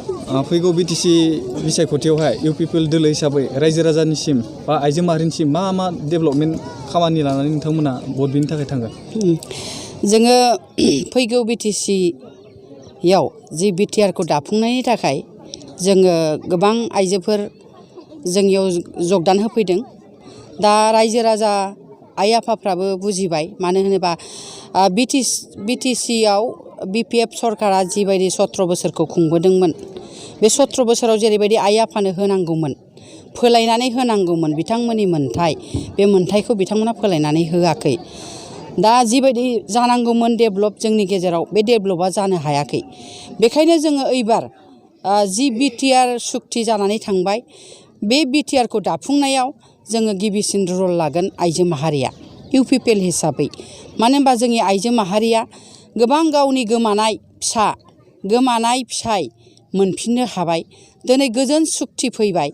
फैगौ BTC बिसायख'थियावहाय U पिपल दोलो हिसाबै रायजो राजानिसिम बा आइजो माहारिनिसिम मा डेभेलपमेन्ट खामानि लानानै नोंथांमोना भट बिनि थाखाय थांगोन? जोङो फैगौ बिटिसियाव जि बिटिआरखौ दाफुंनायनि थाखाय जोङो गोबां आइजोफोर जोंनियाव जगदान होफैदों। दा रायजो राजा आइ आफाफ्राबो बुजिबाय, मानो होनोबा बिटिसियाव बिपिएफ सरकारा जिबायदि 17 बोसोरखौ खुंबोदोंमोन, बे 17 बोसोराव जेरैबायदि आइ आफानो होनांगौमोन, फोलायनानै होनांगौमोन बिथांमोननि मोन्थाय, बे मोन्थायखौ बिथांमोना फोलायनानै होआखै। दा जिबायदि जानांगौमोन डेभेलप जोंनि गेजेराव, बे डेभेलपा जानो हायाखै। बेखायनो जोङो एबार जि बिटिआर सुक्ति जानानै थांबाय, बे बिटिआरखौ दाफुंनायाव जोङो गिबिसिन रल लागोन आइजो माहारिया इउ पिपल हिसाबै। मानो होनबा जोंनि आइजो माहारिया गोबां गावनि गोमानाय फिसा, गोमानाय फिसाय मोनफिननो हाबाय। दिनै गोजोन सुक्ति फैबाय,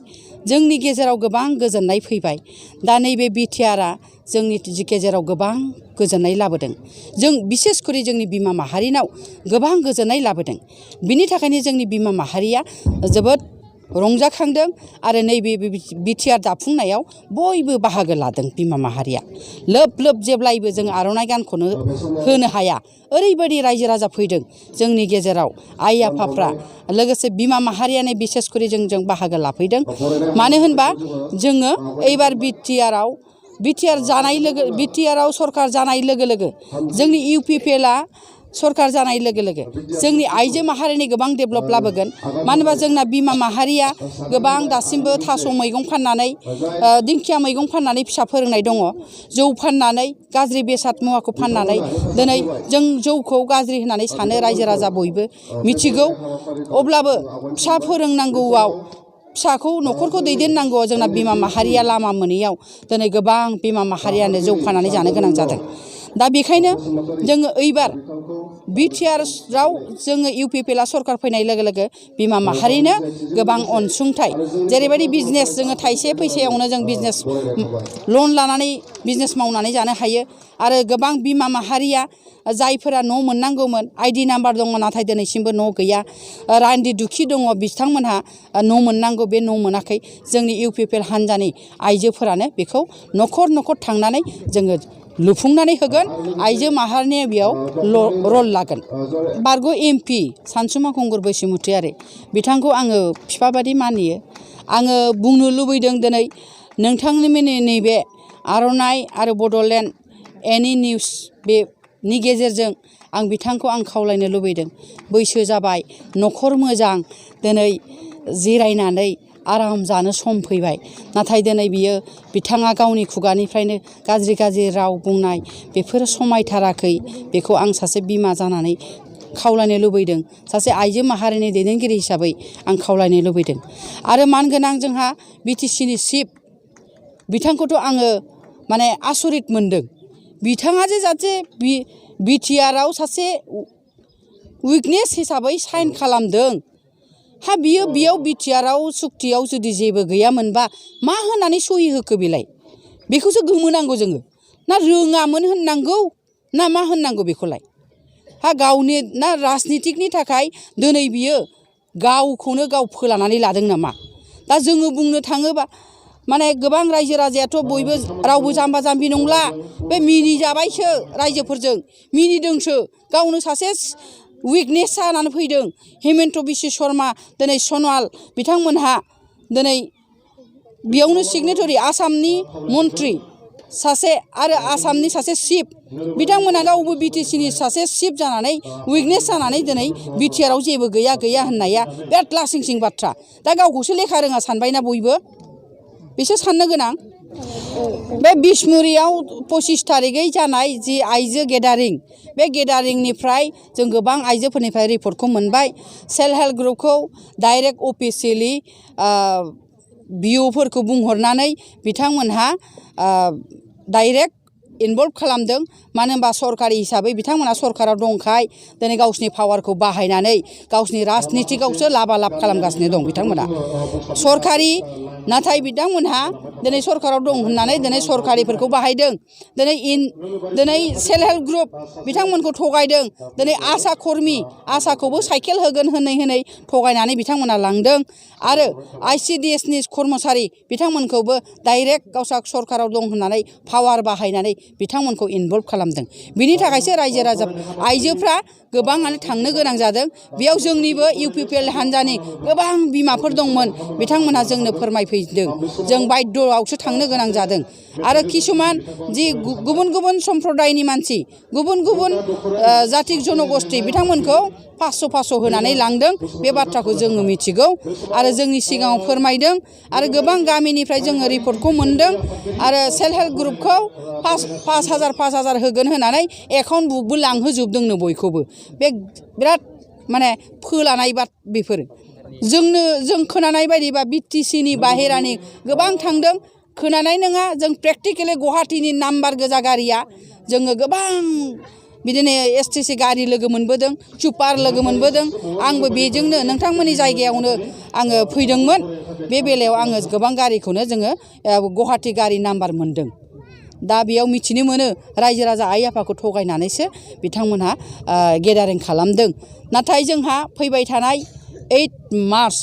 जोंनि गेजेराव गोबां गोजोननाय फैबाय। दा नैबे बिटिआरआ जोंनि गेजेराव गोबां गोजोननाय लाबोदों। जों बिसेसकरि जोंनि बिमा माहारिनाव गोबां गोजोननाय लाबोदों। बिनि थाखायनो जोंनि बिमा माहारिया जोबोद रंजाखांदों आरो नैबे बिटिआर दाफुंनायाव बयबो बाहागो लादों। बिमा माहारिया लोब लोब जेब्लायबो जों आर'नाइ गानखौनो होनो हाया, ओरैबायदि रायजो राजा फैदों जोंनि गेजेराव आइ आफाफ्रा, लोगोसे बिमा माहारियानो बिसेसकरि जोंजों बाहागो लाफैदों। मानो होनबा जोङो एबार बिटिआराव सरकार जानाय लोगो लोगो जोंनि इउ पिपलआ सरकार जानाय लोगो लोगो जोंनि आइजो माहारिनि गोबां डेभेलप लाबोगोन। मानो होनबा जोंना बिमा माहारिया गोबां दासिमबो थास' मैगं फाननानै, दिंखिया मैगं फाननानै फिसा फोरोंनाय दङ। जौ फाननानै, गाज्रि बेसाद मुवाखौ फाननानै दिनै जों जौखौ गाज्रि होननानै सानो, रायजो राजा बयबो मिथिगौ। अब्लाबो फिसा फोरोंनांगौआव, फिसाखौ न'खरखौ दैदेननांगौआव जोंना बिमा माहारिया लामा मोनैयाव दिनै गोबां बिमा माहारियानो जौ फाननानै जानो गोनां जादों। दा बेखायनो जोङो एबार बिटिआराव जोङो इउ पिपलआ सरकार फैनाय लोगो लोगो बिमा माहारिनो गोबां अनसुंथाइ, जेरैबायदि बिजनेस जोङो थाइसे फैसायावनो जों बिजनेस लन लानानै बिजनेस मावनानै जानो हायो। आरो गोबां बिमा माहारिया जायफोरा न' मोननांगौमोन, आइडि नाम्बार दङ नाथाय दिनैसिमबो न' गैया, रान्दि दुखि दङ, बिथांमोनहा न' मोननांगौ, बे न' मोनाखै। जोंनि इउ पिपल हान्जानि आइजोफोरानो बेखौ न'खर न'खर थांनानै जोङो लुफुंनानै होगोन। आइजो माहारिनि बेयाव रल लागोन। बारग' MP सानसुमा खुंगुर बैसोमुथियारि, बिथांखौ आङो बिफा बादि मानियो। आङो बुंनो लुबैदों दिनै नोंथांमोननि नैबे आर'नाइ आरो बड'लेण्ड एनि निउस बेनि गेजेरजों आं बिथांखौ खावलायनो लुबैदों। बैसो जाबाय, न'खर मोजां, दिनै जिरायनानै आराम जानो सम फैबाय। नाथाय दिनै बिथाङा गावनि खुगानिफ्रायनो गाज्रि गाज्रि राव बुंनाय, बेफोरो समायथाराखै। बेखौ आं सासे बिमा जानानै खावलायनो लुबैदों, सासे आइजो माहारिनि दैदेनगिरि हिसाबै आं खावलायनो लुबैदों। आरो मानगोनां जोंहा बिटिसिनि चिफ, बिथांखौथ' आङो माने आसरित मोनदों। बिथाङा जे जाहाथे बिटिआराव सासे उइकनेस हिसाबै साइन खालामदों। बेयाव बिटिआराव सुक्तियाव जुदि जेबो गैयामोनबा मा होनानै सहि होखो बेलाय? बेखौसो गोमोनांगौ जोङो। ना रोङामोन होननांगौ, ना मा होननांगौ बेखौलाय? गावनि ना राजनितिकनि थाखाय दिनै बियो गावखौनो गाव फोलानानै लादों नामा? दा जोङो बुंनो थाङोबा माने गोबां रायजो राजायाथ' बयबो रावबो जाम्बा जाम्बि नंला। बे मिनिजाबायसो, रायजोफोरजों मिनिदोंसो। गावनो सासे उइकनेस जानानै फैदों। हेमन्त बिश्व शर्मा, दिनै सनवाल बिथांमोनहा दिनै बेयावनो सिगनेटरि, आसामनि मन्त्रि सासे आरो आसामनि सासे चिफ, बिथांमोना गावबो बिटिसिनि सासे चिफ जानानै उइकनेस जानानै दिनै बिटिआराव जेबो गैया होननाया बिराद लासिंसिं बाथ्रा। दा गावखौसो लेखा रोङा सानबायना बयबो, बेसो साननो गोनां। बे बिसमुरियाव 25 थारिखै जानाय जि आइजो गेदारिं, बे गेदारिंनिफ्राय जों गोबां आइजोफोरनिफ्राय रिपर्टखौ मोनबाय। सेल्फ हेल्प ग्रुपखौ डाइरेक्ट अफिसियेलि बिअफोरखौ बुंहरनानै बिथांमोनहा डाइरेक्ट इनभल्भ खालामदों। मानो होनबा सरकारि हिसाबै बिथांमोना सरकाराव दंखाय दिनै गावसिनि पावारखौ बाहायनानै गावसिनि राजनितिकआवसो लाबा लाब खालामगासिनो दं बिथांमोना। सरकारि नाथाय बिथांमोनहा दिनै सरकाराव दं होननानै दिनै सरकारिफोरखौ बाहायदों दिनै सेल्फ हेल्प ग्रुप बिथांमोनखौ थगायदों दिनै आसा कर्मि आसाखौबो साइकेल होगोन होनै थगायनानै बिथांमोना लांदों आरो ICDSनि कर्मचारि बिथांमोनखौबो डाइरेक्ट गावसा सरकाराव दं होननानै पावार बाहायनानै बिथांमोनखौ इनभल्भ खालामदों बिनि थाखायसो रायजो राजा आइजोफ्रा गोबाङानो थांनो गोनां जादों बेयाव जोंनिबो UPPL हान्जानि गोबां बिमाफोर दंमोन बिथांमोनहा जोंनो फोरमायफैदों जों बायद'आवसो थांनो गोनां जादों आरो किसुमान जि गुबुन गुबुन सम्प्रदायनि मानसि गुबुन गुबुन जाति जनगोष्ठी बिथांमोनखौ 500 होनानै लांदों बे बाथ्राखौ जोङो मिथिगौ आरो जोंनि सिगाङाव फोरमायदों आरो गोबां गामिनिफ्राय जोङो रिपर्टखौ मोनदों आरो सेल्फ हेल्प ग्रुपखौ 5,000 होगोन होनानै एकाउन्ट बुकबो लांहोजोबदोंनो बयखौबो बे बिराद माने फोलानाय बेफोरो जों खोनानाय बायदिबा BTCनि बाहेरानि गोबां थांदों खोनानाय नङा जों प्रेक्टिकेलि गुवाहाटीनि नाम्बार गोजा गारिया जोङो गोबां बिदिनो STC गारि लोगो मोनबोदों सुपार लोगो मोनबोदों आंबो बेजोंनो नोंथांमोननि जायगायावनो आङो फैदोंमोन बे बेलायाव आङो गोबां गारिखौनो जोङो गुवाहाटी गारि नाम्बार मोनदों दा बेयाव मिथिनो मोनो रायजो राजा आइ आफाखौ थगायनानैसो बिथांमोनहा गेदारिं खालामदों नाथाय जोंहा फैबाय थानाय 8 मार्च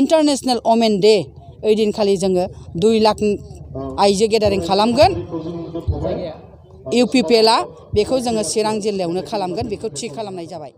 इन्टारनेशनेल वमेन डे ओइदिनखालि जोङो 2 लाख आइजो गेदारिं खालामगोन UPPL बेखौ जोङो चिरां जिल्लायावनो खालामगोन बेखौ थि खालामनाय जाबाय।